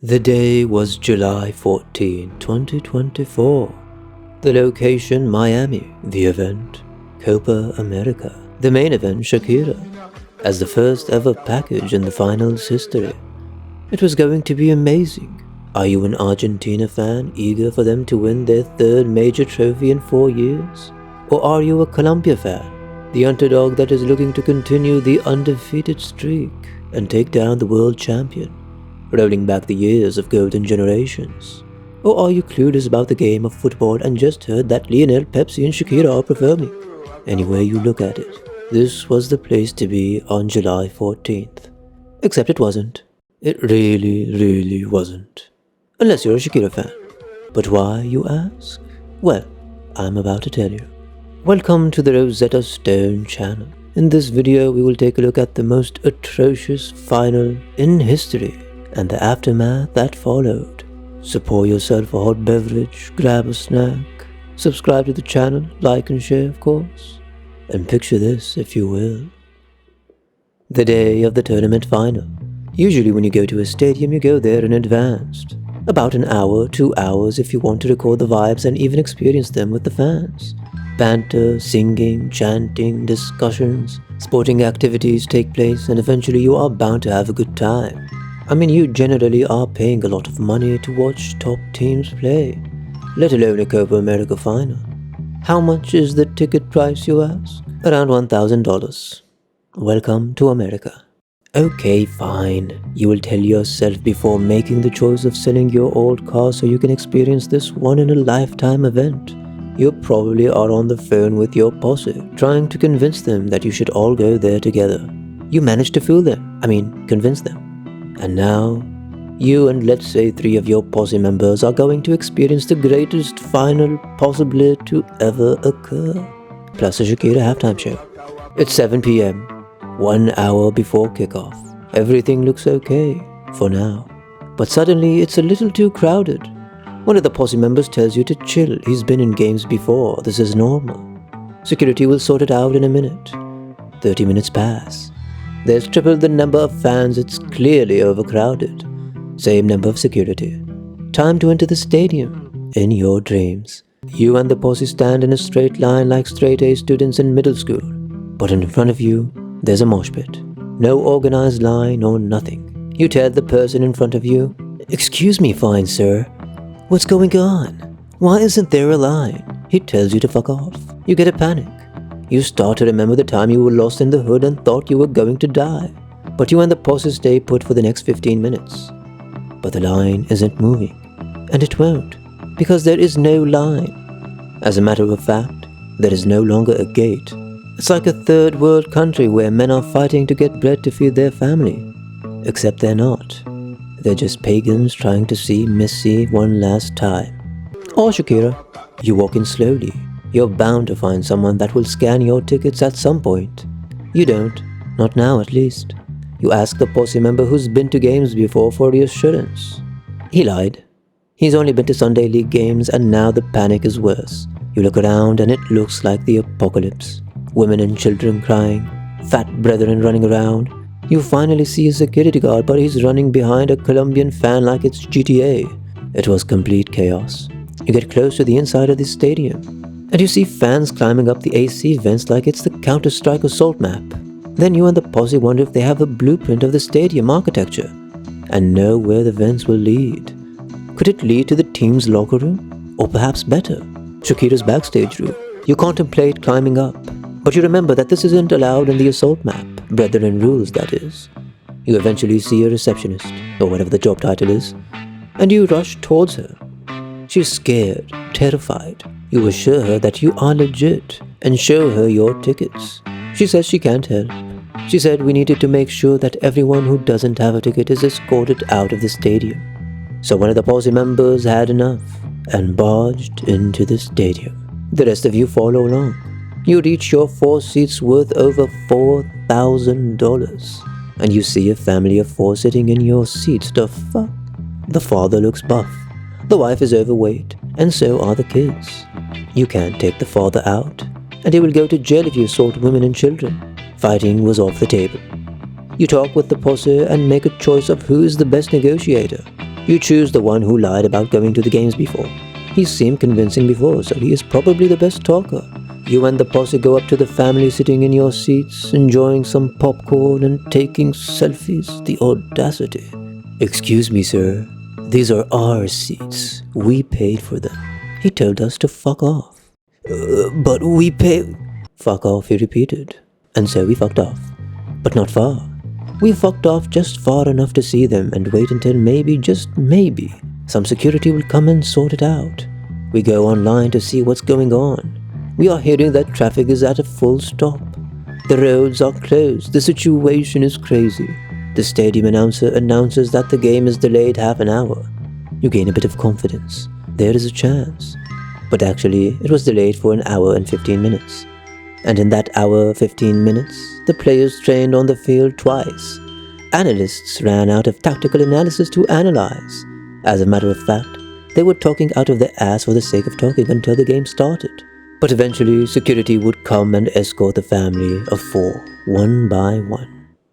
The day was July 14, 2024. The location, Miami. The event, Copa America. The main event, Shakira, as the first ever package in the finals history. It was going to be amazing. Are you an Argentina fan, eager for them to win their third major trophy in 4 years? Or are you a Colombia fan, the underdog that is looking to continue the undefeated streak and take down the world champion, rolling back the years of golden generations? Or are you clueless about the game of football and just heard that Lionel, Pepsi and Shakira are performing? Any way you look at it, this was the place to be on July 14th. Except it wasn't. It really wasn't. Unless you're a Shakira fan. But why, you ask? Well, I'm about to tell you. Welcome to the Rosetta Stone channel. In this video, we will take a look at the most atrocious final in history and the aftermath that followed. So pour yourself a hot beverage, grab a snack, subscribe to the channel, like and share of course, and picture this if you will. The day of the tournament final. Usually when you go to a stadium, you go there in advance. About an hour, 2 hours if you want to record the vibes and even experience them with the fans. Banter, singing, chanting, discussions, sporting activities take place, and eventually you are bound to have a good time. I mean, you generally are paying a lot of money to watch top teams play, let alone a Copa America final. How much is the ticket price, you ask? Around $1,000. Welcome to America. Okay, fine. You will tell yourself before making the choice of selling your old car so you can experience this one-in-a-lifetime event. You probably are on the phone with your posse, trying to convince them that you should all go there together. You managed to fool them. Convince them. And now, you and let's say 3 of your posse members are going to experience the greatest final possibly to ever occur. Plus a Shakira halftime show. It's 7 p.m. 1 hour before kickoff. Everything looks okay, for now. But suddenly, it's a little too crowded. One of the posse members tells you to chill. He's been in games before. This is normal. Security will sort it out in a minute. 30 minutes pass. There's triple the number of fans. It's clearly overcrowded. Same number of security. Time to enter the stadium. In your dreams. You and the posse stand in a straight line like straight-A students in middle school. But in front of you, there's a mosh pit. No organized line or nothing. You tell the person in front of you, "Excuse me, fine sir. What's going on? Why isn't there a line?" He tells you to fuck off. You get a panic. You start to remember the time you were lost in the hood and thought you were going to die. But you and the posse stay put for the next 15 minutes. But the line isn't moving. And it won't, because there is no line. As a matter of fact, there is no longer a gate. It's like a third world country where men are fighting to get bread to feed their family. Except they're not. They're just pagans trying to see Messi one last time. Or Shakira. You walk in slowly. You're bound to find someone that will scan your tickets at some point. You don't. Not now, at least. You ask the posse member who's been to games before for reassurance. He lied. He's only been to Sunday League games, and now the panic is worse. You look around and it looks like the apocalypse. Women and children crying, fat brethren running around. You finally see a security guard, but he's running behind a Colombian fan like it's GTA. It was complete chaos. You get close to the inside of the stadium, and you see fans climbing up the AC vents like it's the Counter-Strike assault map. Then you and the posse wonder if they have a blueprint of the stadium architecture, and know where the vents will lead. Could it lead to the team's locker room? Or perhaps better, Shakira's backstage room? You contemplate climbing up. But you remember that this isn't allowed in the assault map, brethren rules that is. You eventually see a receptionist, or whatever the job title is, and you rush towards her. She's scared, terrified. You assure her that you are legit, and show her your tickets. She says she can't help. She said we needed to make sure that everyone who doesn't have a ticket is escorted out of the stadium. So one of the posse members had enough, and barged into the stadium. The rest of you follow along. You reach your 4 seats worth over $4,000. And you see a family of 4 sitting in your seats. The fuck? The father looks buff. The wife is overweight. And so are the kids. You can't take the father out. And he will go to jail if you assault women and children. Fighting was off the table. You talk with the posse and make a choice of who is the best negotiator. You choose the one who lied about going to the games before. He seemed convincing before, so he is probably the best talker. You and the posse go up to the family sitting in your seats, enjoying some popcorn and taking selfies. The audacity. Excuse me, sir. These are our seats. We paid for them. He told us to fuck off. But we pay... Fuck off, he repeated. And so we fucked off. But not far. We fucked off just far enough to see them and wait until maybe, just maybe, some security will come and sort it out. We go online to see what's going on. We are hearing that traffic is at a full stop. The roads are closed. The situation is crazy. The stadium announcer announces that the game is delayed half an hour. You gain a bit of confidence. There is a chance. But actually, it was delayed for an hour and 15 minutes. And in that hour 15 minutes, the players trained on the field twice. Analysts ran out of tactical analysis to analyze. As a matter of fact, they were talking out of their ass for the sake of talking until the game started. But eventually, security would come and escort the family of 4, one by one.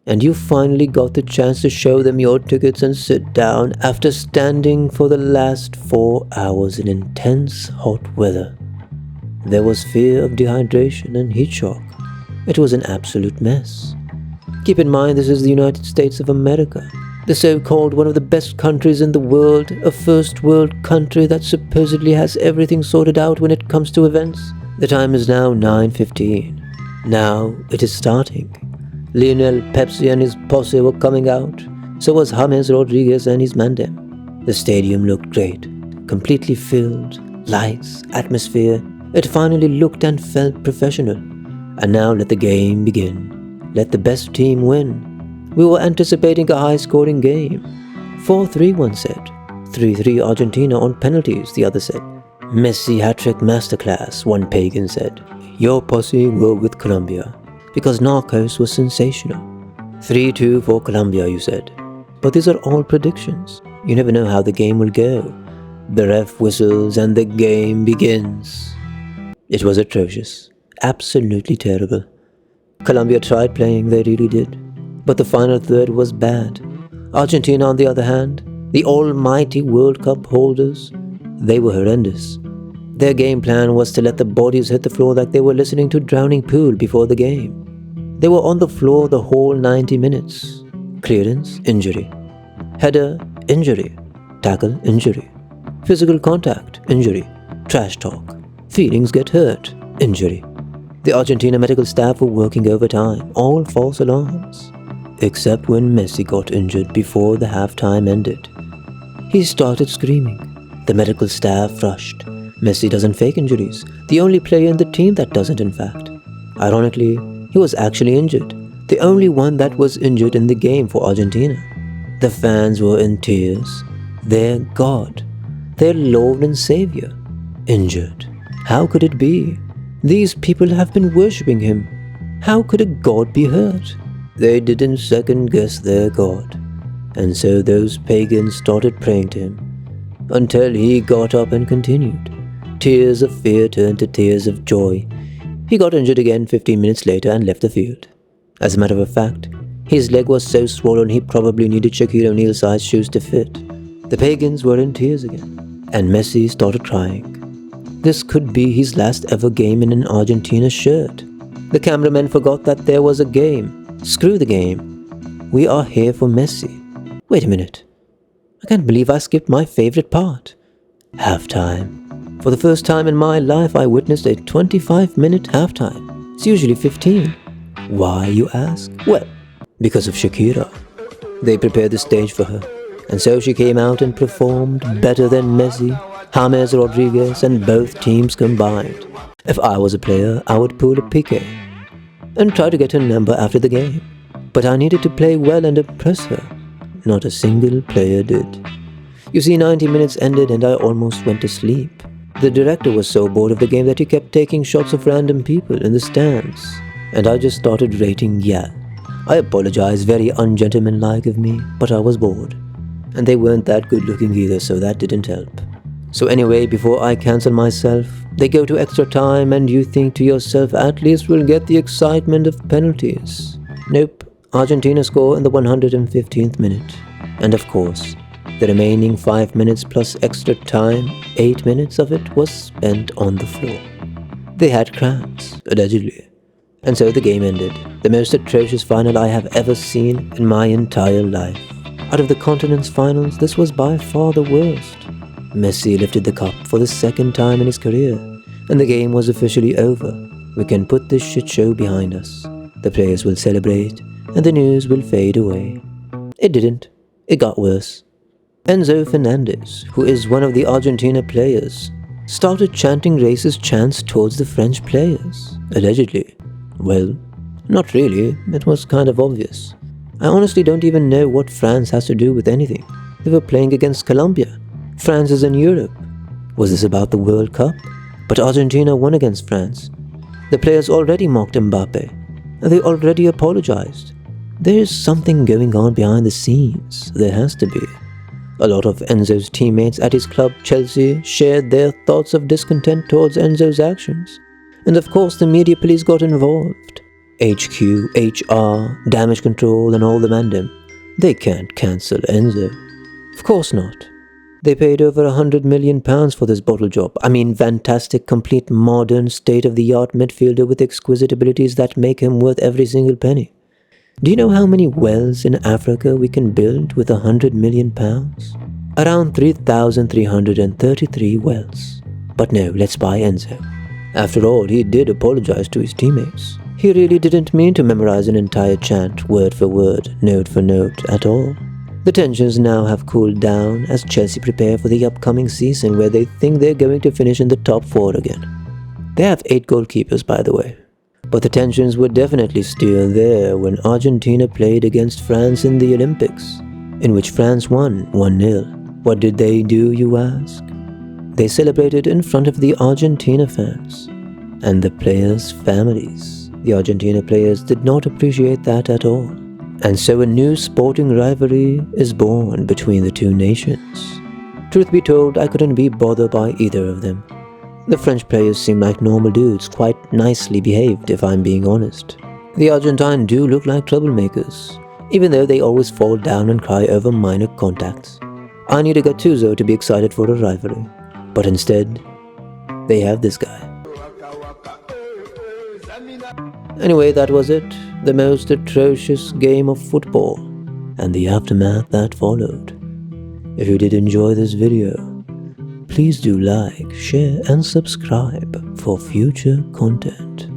And you finally got the chance to show them your tickets and sit down after standing for the last 4 hours in intense hot weather. There was fear of dehydration and heat shock. It was an absolute mess. Keep in mind, this is the United States of America, the so-called one of the best countries in the world, a first world country that supposedly has everything sorted out when it comes to events. The time is now 9:15. Now it is starting. Lionel Pepsi and his posse were coming out. So was James Rodriguez and his mandem. The stadium looked great, completely filled, lights, atmosphere. It finally looked and felt professional. And now let the game begin. Let the best team win. We were anticipating a high-scoring game. 4-3, one said. 3-3 Argentina on penalties, the other said. Messi hat-trick masterclass, one pagan said. Your posse were with Colombia, because Narcos was sensational. 3-2 for Colombia, you said. But these are all predictions. You never know how the game will go. The ref whistles and the game begins. It was atrocious. Absolutely terrible. Colombia tried playing, they really did. But the final third was bad. Argentina, on the other hand, the almighty World Cup holders, they were horrendous. Their game plan was to let the bodies hit the floor like they were listening to Drowning Pool before the game. They were on the floor the whole 90 minutes. Clearance, injury. Header, injury. Tackle, injury. Physical contact, injury. Trash talk. Feelings get hurt, injury. The Argentina medical staff were working overtime, all false alarms. Except when Messi got injured before the halftime ended. He started screaming. The medical staff rushed. Messi doesn't fake injuries. The only player in the team that doesn't, in fact. Ironically, he was actually injured. The only one that was injured in the game for Argentina. The fans were in tears. Their God, their Lord and Savior, injured. How could it be? These people have been worshipping him. How could a God be hurt? They didn't second-guess their God. And so those pagans started praying to him. Until he got up and continued. Tears of fear turned to tears of joy. He got injured again 15 minutes later and left the field. As a matter of fact, his leg was so swollen he probably needed Shaquille O'Neal-sized shoes to fit. The pagans were in tears again. And Messi started crying. This could be his last ever game in an Argentina shirt. The cameraman forgot that there was a game. Screw the game. We are here for Messi. Wait a minute. I can't believe I skipped my favorite part. Halftime. For the first time in my life, I witnessed a 25-minute halftime. It's usually 15. Why, you ask? Well, because of Shakira. They prepared the stage for her. And so she came out and performed better than Messi, James Rodriguez, and both teams combined. If I was a player, I would pull a Piqué and try to get her number after the game. But I needed to play well and impress her. Not a single player did. You see, 90 minutes ended and I almost went to sleep. The director was so bored of the game that he kept taking shots of random people in the stands. And I just started rating Yal. I apologize, very ungentlemanlike of me, but I was bored. And they weren't that good looking either, so that didn't help. So anyway, before I cancel myself, they go to extra time and you think to yourself, at least we'll get the excitement of penalties. Nope, Argentina score in the 115th minute. And of course, The remaining 5 minutes plus extra time, 8 minutes of it was spent on the floor. They had cramps, allegedly. And so the game ended. The most atrocious final I have ever seen in my entire life. Out of the continent's finals, this was by far the worst. Messi lifted the cup for the second time in his career, and the game was officially over. We can put this shit show behind us. The players will celebrate, and the news will fade away. It didn't. It got worse. Enzo Fernandez, who is one of the Argentina players, started chanting racist chants towards the French players, allegedly. Well, not really. It was kind of obvious. I honestly don't even know what France has to do with anything. They were playing against Colombia. France is in Europe. Was this about the World Cup? But Argentina won against France. The players already mocked Mbappe, and they already apologized. There is something going on behind the scenes. There has to be. A lot of Enzo's teammates at his club Chelsea shared their thoughts of discontent towards Enzo's actions. And of course the media police got involved. HQ, HR, damage control and all the mandem. They can't cancel Enzo. Of course not. They paid over £100 million for this bottle job. I mean, fantastic, complete, modern, state-of-the-art midfielder with exquisite abilities that make him worth every single penny. Do you know how many wells in Africa we can build with £100 million? Around 3,333 wells. But no, let's buy Enzo. After all, he did apologize to his teammates. He really didn't mean to memorize an entire chant, word for word, note for note, at all. The tensions now have cooled down as Chelsea prepare for the upcoming season where they think they're going to finish in the top 4 again. They have 8 goalkeepers, by the way. But the tensions were definitely still there when Argentina played against France in the Olympics, in which France won 1-0. What did they do, you ask? They celebrated in front of the Argentina fans and the players' families. The Argentina players did not appreciate that at all. And so a new sporting rivalry is born between the two nations. Truth be told, I couldn't be bothered by either of them. The French players seem like normal dudes, quite nicely behaved if I'm being honest. The Argentine do look like troublemakers, even though they always fall down and cry over minor contacts. I need a Gattuso to be excited for a rivalry, but instead, they have this guy. Anyway, that was it. The most atrocious game of football, and the aftermath that followed. If you did enjoy this video, please do like, share and subscribe for future content.